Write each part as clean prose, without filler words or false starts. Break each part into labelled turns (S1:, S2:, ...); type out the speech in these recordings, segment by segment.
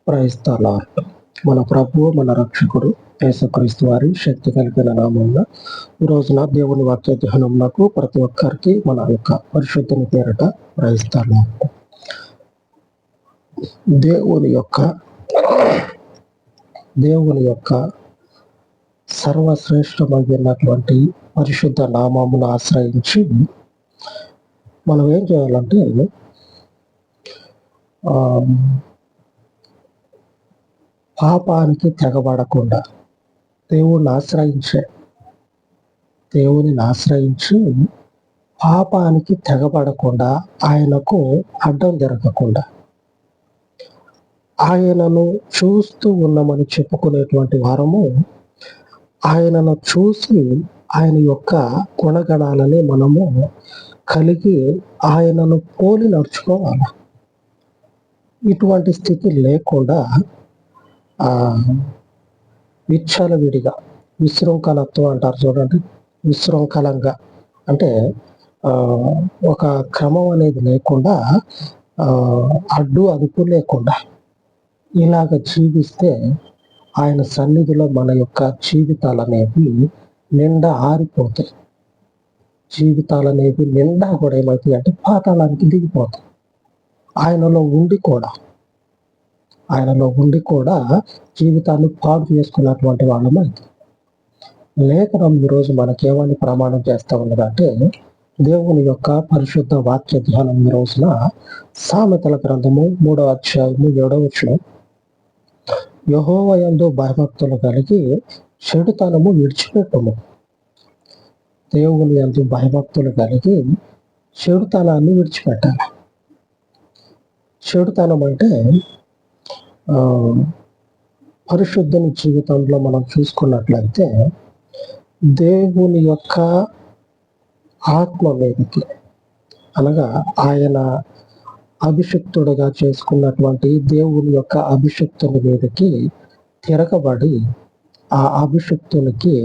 S1: Praise the lord. మన ప్రభువు మన రక్షకుడు యేసుక్రీస్తు వారి శక్తి కలిగిన నామంలో ఈ రోజున దేవుని వాక్య ధ్యానంలో ప్రతి ఒక్కరికి మన యొక్క పరిశుద్ధుని పేరిట ప్రైజ్ ద లార్డ్. దేవుని యొక్క సర్వశ్రేష్టమైనటువంటి పరిశుద్ధ నామమును ఆశ్రయించి మనం ఏం చేయాలంటే పాపానికి తెగబడకుండా దేవుని ఆశ్రయించి పాపానికి తెగబడకుండా ఆయనకు అడ్డం జరగకుండా ఆయనను చూస్తూ ఉన్నామని చెప్పుకునేటువంటి వారము ఆయనను చూసి ఆయన యొక్క గుణగణాలని మనము కలిగి ఆయనను పోలి నడుచుకోవాలి. ఇటువంటి స్థితి లేకుండా విచ్చలవిడిగా విశృంఖలత్వం అంటారు చూడండి, విశృంఖలంగా అంటే ఒక క్రమం అనేది లేకుండా అడ్డు అదుపు లేకుండా ఇలాగ జీవిస్తే ఆయన సన్నిధిలో మన యొక్క జీవితాలు అనేవి నిండా ఆరిపోతాయి. జీవితాలు అనేవి నిండా కూడా ఏమవుతాయి అంటే పాతాళానికి దిగిపోతాయి. ఆయనలో ఉండి కూడా జీవితాన్ని పాడు చేసుకున్నటువంటి వాళ్ళమే. లేఖనం ఈరోజు మనకేమని ప్రమాణం చేస్తా ఉన్నదంటే దేవుని యొక్క పరిశుద్ధ వాక్య ధ్యానం ఈ రోజున సామెతల గ్రంథము 3వ అధ్యాయము 7వ వచనం, యెహోవా యందు భయభక్తులు కలిగి చెడుతనము విడిచిపెట్టుము. దేవుని యందు భయభక్తులు కలిగి చెడుతనాన్ని విడిచిపెట్టాలి. చెడుతనం అంటే పరిశుద్ధుని జీవితంలో మనం చూసుకున్నట్లయితే దేవుని యొక్క ఆత్మ మీదకి అనగా ఆయన అభిషిక్తుడుగా చేసుకున్నటువంటి దేవుని యొక్క అభిషిక్తుని మీదకి తిరగబడి ఆ అభిషిక్తునికి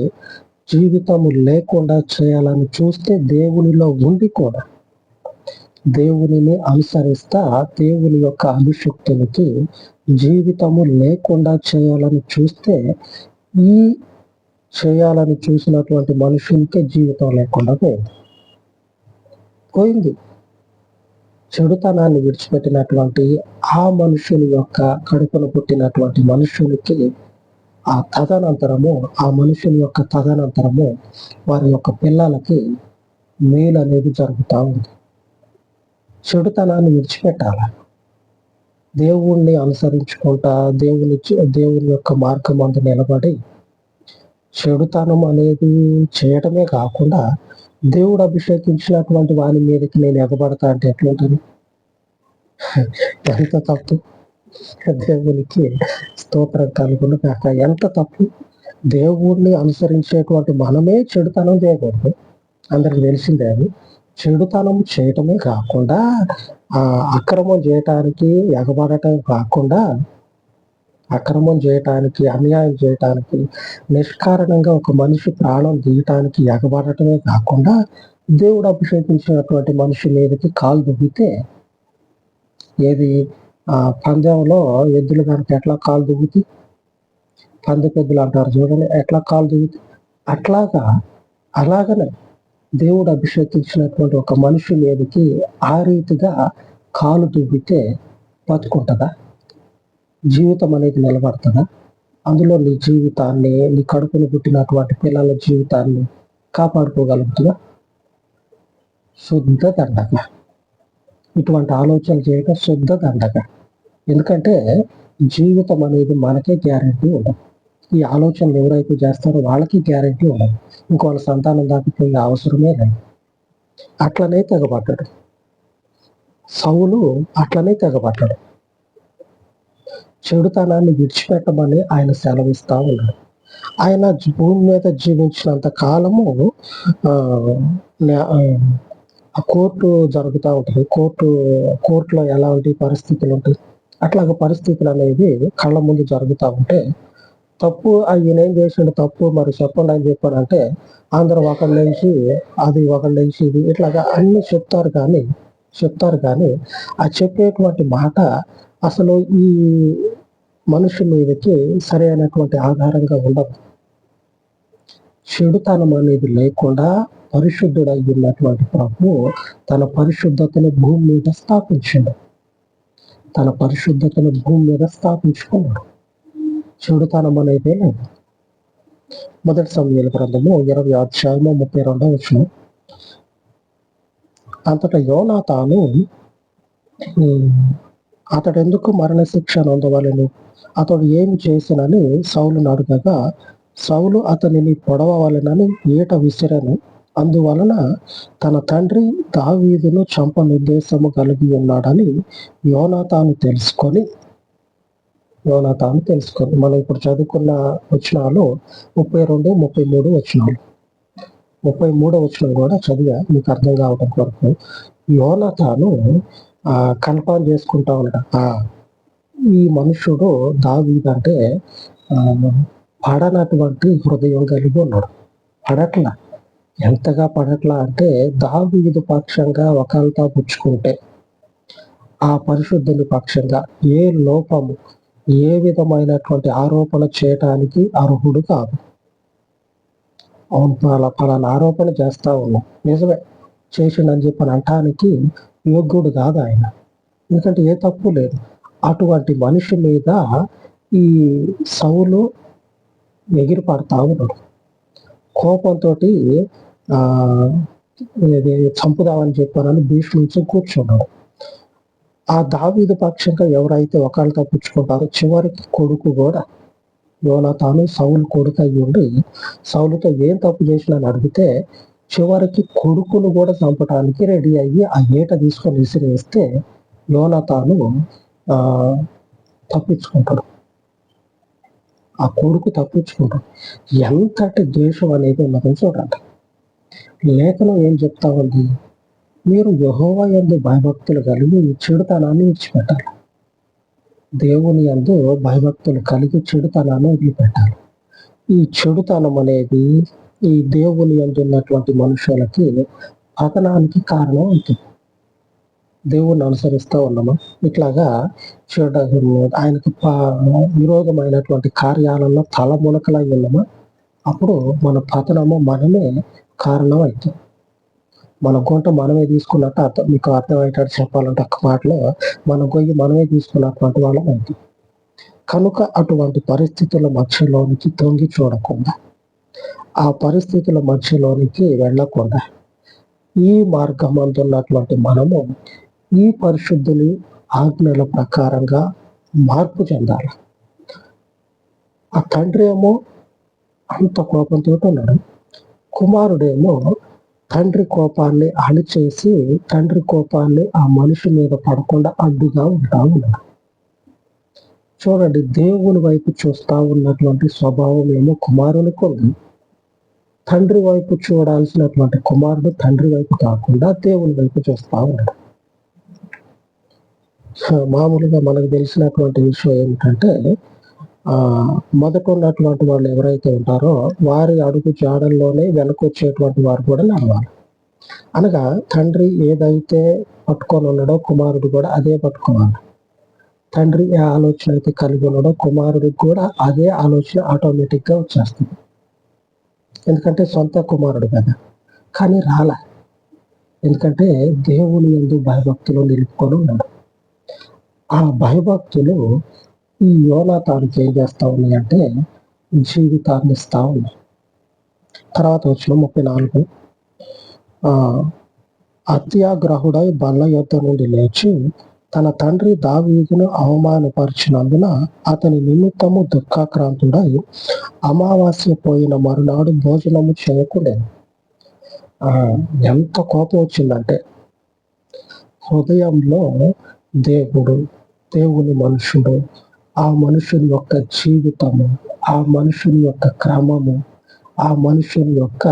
S1: జీవితము లేకుండా చేయాలని చూస్తే దేవునిలో ఉండి కూడా దేవునిని అనుసరిస్తా దేవుని యొక్క అభిషిక్తునికి జీవితము లేకుండా చేయాలని చూస్తే ఈ చేయాలని చూసినటువంటి మనుషులకే జీవితం లేకుండా పోయింది. చెడుతనాన్ని విడిచిపెట్టినటువంటి ఆ మనుషుని యొక్క కడుపును పుట్టినటువంటి మనుషులకి ఆ మనుషుని యొక్క తదనంతరము వారి యొక్క పిల్లలకి మేలు అనేది జరుగుతూ ఉంది. చెడుతనాన్ని విడిచిపెట్టాలి. దేవుణ్ణి అనుసరించుకుంటా దేవుని యొక్క మార్గం అందు నిలబడి చెడుతనం అనేది చేయటమే కాకుండా దేవుడు అభిషేకించినటువంటి వాని మీదకి నేను ఎగబడతా అంటే ఎట్లుంటుంది? ఎంత తప్పు! దేవునికి స్తోత్రం కలుగును కాక. ఎంత తప్పు! దేవుణ్ణి అనుసరించేటువంటి మనమే చెడుతనం చేయకూడదు. అందరికి తెలిసిందే. అది చెడుతనం చేయటమే కాకుండా అక్రమం చేయటానికి ఎగబడటం కాకుండా అక్రమం చేయటానికి అన్యాయం చేయటానికి నిష్కారణంగా ఒక మనిషి ప్రాణం తీయటానికి ఎగబడటమే కాకుండా దేవుడు అభిషేకించినటువంటి మనిషి మీదకి కాలు దువ్వితే ఏది పందెంలో ఎద్దులు కనుక ఎట్లా కాలు దువ్వుతి పందెపెద్దులు అంటారు చూడండి, ఎట్లా కాలు దువ్వుతి అలాగనే దేవుడు అభిషేకించినటువంటి ఒక మనిషి మీదకి ఆ రీతిగా కాలు దువ్వితే బతుకుంటుందా? జీవితం అనేది నిలబడుతుందా? అందులో నీ జీవితాన్ని, నీ కడుపును పుట్టినటువంటి పిల్లల జీవితాన్ని కాపాడుకోగలుగుతుందా? శుద్ధ దండగ. ఇటువంటి ఆలోచనలు చేయడం శుద్ధ దండగ. ఎందుకంటే జీవితం అనేది మనకే గ్యారెంటీ ఉండదు. ఈ ఆలోచనలు ఎవరైతే చేస్తారో వాళ్ళకి గ్యారెంటీ ఉండదు. ఇంకోళ్ళ సంతానం దాటిపోయే అవసరమే లేదు. అట్లనే తెగబడ్డాడు సౌలు. చెడుతనాన్ని విడిచిపెట్టమని ఆయన సెలవిస్తా ఉన్నాడు. ఆయన భూమి మీద జీవించినంత కాలము కోర్టు జరుగుతూ ఉంటుంది. కోర్టులో ఎలాంటి పరిస్థితులు ఉంటాయి, అట్లాగే పరిస్థితులు అనేవి కళ్ళ ముందు జరుగుతూ ఉంటే తప్పు ఆయన ఏం చేసిండు, తప్పు మరి చెప్పండి అని చెప్పాడంటే అందరూ ఒకళ్ళ నుంచి ఇది ఇట్లాగా అన్ని చెప్తారు కానీ ఆ చెప్పేటువంటి మాట అసలు ఈ మనిషి మీదకి సరైనటువంటి ఆధారంగా ఉండదు. చెడుతనం అనేది లేకుండా పరిశుద్ధుడై ఉన్నటువంటి ప్రభు తన పరిశుద్ధతను భూమి మీద స్థాపించాడు. తన పరిశుద్ధతను భూమి మీద స్థాపించుకున్నాడు. చెడుతనం అనేదే లేదు. మొదటి సమూయేలు గ్రంథము 20వ అధ్యాయము 32వ వచనం. అంతటా యోనాతాను అతడెందుకు మరణశిక్ష నొందవలెను, అతడు ఏమి చేసినని సౌలును అడగగా, సౌలు అతనిని పొడవవలెనని ఈట విసిరెను. అందువలన తన తండ్రి దావీదును చంపనుద్దేశము కలిగి ఉన్నాడని యోనాతాను తెలుసుకొని మనం ఇప్పుడు చదువుకున్న వచనాలు 32, 33 వచనాలు. 33వ వచనం కూడా చదివా మీకు అర్థం కావడం కొరకు. యోనాతాను కన్ఫర్మ్ చేసుకుంటా ఉంటా, ఈ మనుషుడు దావీదు అంటే పడనటువంటి హృదయం కలిగి ఉన్నాడు. పడట్లా. ఎంతగా పడట్లా అంటే దావీదు పక్షంగా ఒకళ్ళతో పుచ్చుకుంటే ఆ పరిశుద్ధుని పక్షంగా ఏ లోపము ఏ విధమైనటువంటి ఆరోపణ చేయటానికి అర్హుడు కాదు. అవును, పలానా ఆరోపణ చేస్తా ఉన్నాం, నిజమే చేసిండని చెప్పని అంటానికి యోగ్యుడు కాదు ఆయన. ఎందుకంటే ఏ తప్పు లేదు. అటువంటి మనిషి మీద ఈ సౌలు ఎగిరి పడతా ఉన్నాడు. కోపంతో చంపుదామని చెప్పానని భీష్మించి కూర్చున్నాడు. ఆ దావీదు పక్షంగా ఎవరైతే ఒకళ్ళు తప్పించుకుంటారో చివరికి కొడుకు కూడా యోనాతాను సౌలు కొడుకు అయ్యి ఉండి సౌలుతో ఏం తప్పు చేసినని అడిగితే చివరికి కొడుకును కూడా చంపడానికి రెడీ అయ్యి ఆ ఈట తీసుకొని విసిరేస్తే యోనాతాను తప్పించుకుంటాడు. ఆ కొడుకు తప్పించుకుంటాడు. ఎంతటి ద్వేషం అనేది ఉన్నదో చూడండి. లేఖనం ఏం చెప్తా ఉంది? మీరు యెహోవా యందు భయభక్తులు కలిగి చెడుతనాన్ని విడిచిపెట్టాలి. దేవుని యందు భయభక్తులు కలిగి చెడుతనాన్ని వదిలిపెట్టాలి. ఈ చెడుతనం అనేది ఈ దేవుని యందు ఉన్నటువంటి మనుషులకి పతనానికి కారణం అవుతుంది. దేవుణ్ణి అనుసరిస్తూ ఉన్నామా, ఇట్లాగా ఆయనకు విరోధమైనటువంటి కార్యాలలో తలమునకలై ఉన్నామా, అప్పుడు మన పతనము మనమే కారణం అవుతుంది. మన గొంట మనమే తీసుకున్నట్టు మీకు అర్థమయ్యేటట్టు చెప్పాలంటే ఒక్క మాటలో మన గొయ్యి మనమే తీసుకున్నటువంటి వాళ్ళం అవుతుంది. కనుక అటువంటి పరిస్థితుల మధ్యలోనికి తొంగి చూడకుండా, ఆ పరిస్థితుల మధ్యలోనికి వెళ్ళకుండా ఈ మార్గం అందున్నటువంటి మనము ఈ పరిశుద్ధుని ఆజ్ఞల ప్రకారంగా మార్పు చెందాలి. ఆ తండ్రి ఏమో అంత కోపంతో ఉన్నాడు, కుమారుడేమో తండ్రి కోపాన్ని అణిచేసి తండ్రి కోపాన్ని ఆ మనిషి మీద పడకుండా అడ్డుగా ఉంటా ఉన్నాడు. చూడండి, దేవుని వైపు చూస్తా ఉన్నటువంటి స్వభావం ఏమో కుమారునికి ఉంది. తండ్రి వైపు చూడాల్సినటువంటి కుమారుడు తండ్రి వైపు కాకుండా దేవుని వైపు చూస్తా ఉన్నాడు. మామూలుగా మనకు తెలిసినటువంటి విషయం ఏమిటంటే మొదట ఉన్నటువంటి వాళ్ళు ఎవరైతే ఉంటారో వారి అడుగు జాడల్లోనే వెనకొచ్చేటువంటి వారు కూడా నడవాలి. అనగా తండ్రి ఏదైతే పట్టుకొని ఉన్నాడో కుమారుడు కూడా అదే పట్టుకోవాలి. తండ్రి ఏ ఆలోచన అయితే కలిగి ఉన్నాడో కుమారుడికి కూడా అదే ఆలోచన ఆటోమేటిక్గా వచ్చేస్తుంది. ఎందుకంటే సొంత కుమారుడు కదా. కానీ రాలే, ఎందుకంటే దేవుని యందు భయభక్తులు నిలుపుకొని ఉన్నాడు. ఆ భయభక్తులు ఈ యోనాతానుకి ఏం చేస్తా ఉన్నాయి అంటే జీవితాన్ని ఇస్తా ఉన్నాయి. తర్వాత వచ్చిన 34 అత్యాగ్రహుడై బల్ల యొద్ద నుండి లేచి తన తండ్రి దావీదును అవమానపరిచినందున అతని నిమిత్తము దుఃఖాక్రాంతుడై అమావాస్య పోయిన మరునాడు భోజనము చేయకూడదు. ఎంత కోపం వచ్చిందంటే హృదయంలో దేవుని మనుషుడు, ఆ మనుషుని యొక్క జీవితము, ఆ మనుషుని యొక్క క్రమము, ఆ మనుషుని యొక్క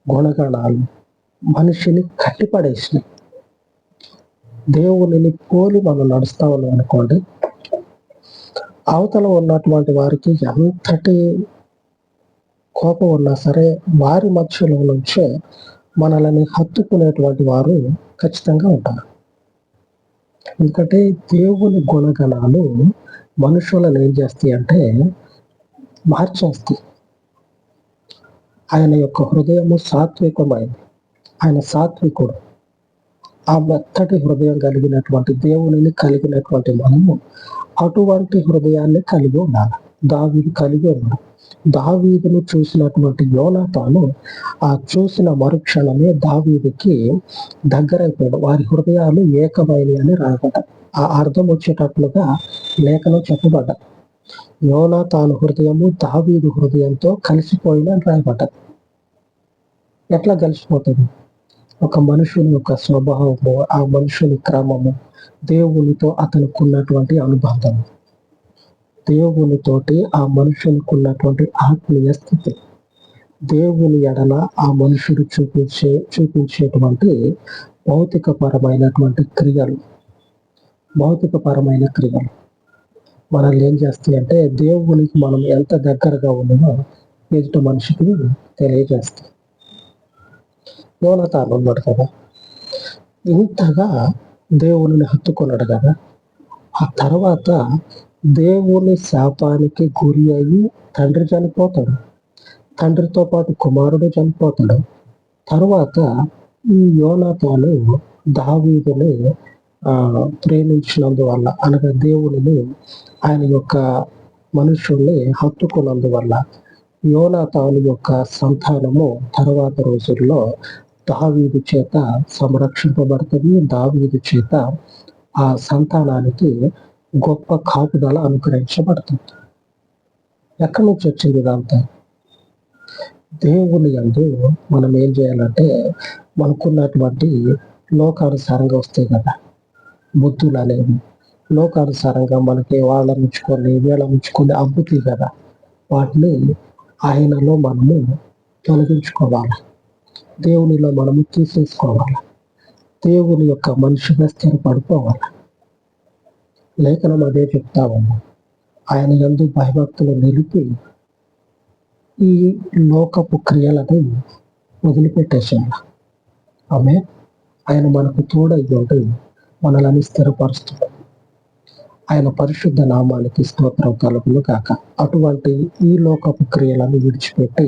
S1: గుణగణాలు మనిషిని కట్టిపడేసినాయి. దేవునిని పోలి మనం నడుస్తా ఉన్నాం అనుకోండి, అవతల ఉన్నటువంటి వారికి ఎంతటి కోపం ఉన్నా సరే వారి మధ్యలో నుంచే మనల్ని హత్తుకునేటువంటి వారు ఖచ్చితంగా ఉంటారు. ఎందుకంటే దేవుని గుణగణాలు మనుషులను ఏం చేస్తాయి అంటే మార్చేస్తాయి. ఆయన యొక్క హృదయము సాత్వికమైంది. ఆయన సాత్వికుడు. ఆ మెత్తటి హృదయం కలిగినటువంటి దేవునిని కలిగినటువంటి మనము అటువంటి హృదయాన్ని కలిగి ఉండాలి. దావీదు కలిగి ఉన్నాడు. దావీదును చూసినటువంటి యోనాతాను ఆ చూసిన మరుక్షణమే దావీదుకి దగ్గరైపోయాడు. వారి హృదయాలు ఏకమైనవి అని రాయబడ్డాయి. ఆ అర్థం వచ్చేటట్లుగా లేఖనం చెప్పబడ్డాయి. యోనాతాను హృదయము దావీదు హృదయంతో కలిసిపోయింది అని రాయబడ్డది. ఎట్లా కలిసిపోతుంది? ఒక మనుషుని యొక్క స్వభావము, ఆ మనుషుని క్రమము, దేవునితో అతనికి ఉన్నటువంటి అనుబంధం, దేవునితోటి ఆ మనుషునికి ఉన్నటువంటి ఆత్మీయ స్థితి, దేవుని ఎడల ఆ మనుషుడు చూపించేటువంటి భౌతికపరమైన క్రియలు మనల్ని ఏం చేస్తాయంటే దేవునికి మనం ఎంత దగ్గరగా ఉన్నామో ఎదుటి మనిషికి తెలియజేస్తాయి. యోనాతాను ఉన్నాడు కదా, ఇంతగా దేవుని హత్తుకున్నాడు కదా, ఆ తర్వాత దేవుని శాపానికి గురి అయ్యి తండ్రి చనిపోతాడు. తండ్రితో పాటు కుమారుడు చనిపోతాడు. తర్వాత ఈ యోనాతాను దావీదుని ప్రేమించినందువల్ల, అనగా దేవునిని, ఆయన యొక్క మనుషుల్ని హత్తుకున్నందువల్ల యోనాతాను యొక్క సంతానము తర్వాత రోజుల్లో దావీదు చేత సంరక్షింపబడుతుంది. దావీదు చేత ఆ సంతానానికి గొప్ప కాపుదల అనుగ్రహించబడుతుంది. ఎక్కడి నుంచి వచ్చింది ఇదంతా? దేవుని యందు మనం ఏం చేయాలంటే మనకున్నటువంటి లోకానుసారంగా వస్తాయి కదా బుద్ధులు అనేవి, లోకానుసారంగా మనకి వాళ్ళ ముంచుకొని వీళ్ళ ముంచుకొని అబ్బుతాయి కదా, వాటిని ఆయనలో మనము తొలగించుకోవాలి. దేవునిలో మనము తీసేసుకోవాలి. దేవుని యొక్క మనిషిగా స్థిరపడిపోవాలి. లేఖనం అదే చెప్తా ఉంది. ఆయన యందు భయభక్తులు నిలిపి ఈ లోకపు క్రియలను వదిలిపెట్టేసాడు. ఆమె ఆయన మనకు తోడై ఉండి మనల్ని స్థిరపరుస్తుంది. ఆయన పరిశుద్ధ నామానికి స్తోత్రం కలుగును గాక. అటువంటి ఈ లోకపు క్రియలను విడిచిపెట్టి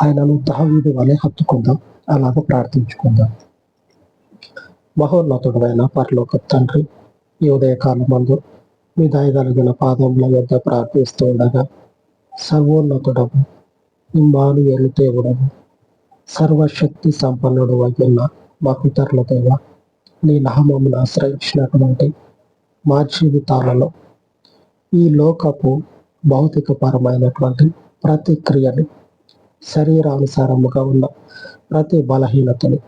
S1: ఆయనను దావీదు వలె హత్తుకుందాం. అలాగ ప్రార్థించుకుందాం. మహోన్నతుడైన పరలోక తండ్రి, ఈ ఉదయకాలం మందు మీ దయగలిగిన పాదముల వద్ద ప్రార్థిస్తూ ఉండగా, సర్వోన్నతుడము, ఇమ్మానుయేలు దేవుడము, సర్వశక్తి సంపన్నుడు అయిన మా పితరుల దేవ, నీ నామమును ఆశ్రయించినటువంటి మా జీవితాలలో ఈ లోకపు భౌతికపరమైనటువంటి ప్రతి క్రియని, శరీరానుసారముగా ఉన్న ప్రతి బలహీనతని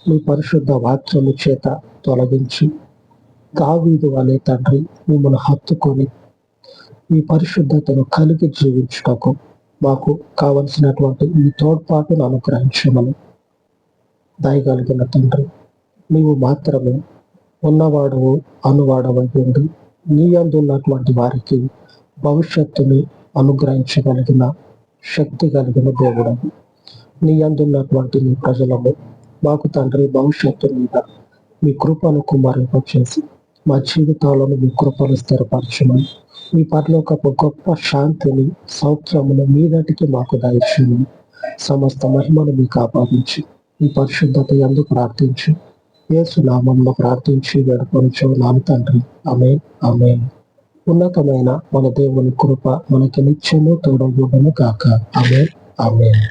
S1: మీ పరిశుద్ధ వాక్యము చేత తొలగించి, దావీదు వలె తండ్రి మిమ్మల్ని హత్తుకొని మీ పరిశుద్ధతను కలిగి జీవించుటకు మాకు కావలసినటువంటి ఈ తోడ్పాటును అనుగ్రహించమని దయగలిగిన తండ్రి, నీవు మాత్రమే ఉన్నవాడు అనువాడవై ఉండి నీ యందు ఉన్నటువంటి వారికి భవిష్యత్తుని అనుగ్రహించగలిగిన శక్తి కలిగిన దేవుడు. నీ యందు ఉన్నటువంటి నీ ప్రజలము మాకు తండ్రి భవిష్యత్తు మీద మీ కృపను కుమ్మరింపచేసి మా జీవితాలను మీ కృపను స్థిరపరచమని, మీ పరలోకపు గొప్ప శాంతిని, సౌఖ్యమును మీదటికి మాకు దయచేయమని, సమస్త మహిమను మీకు ఆపాదించి మీ పరిశుద్ధత యందు ప్రార్థించి యేసు నామంలో ప్రార్థించి వేడుకొనుచున్నాను తండ్రి. ఆమేన్, ఆమేన్. ఉన్నతమైన మన దేవుని కృప మనకి నిత్యము తోడగుండును గాక. ఆమేన్, ఆమేన్.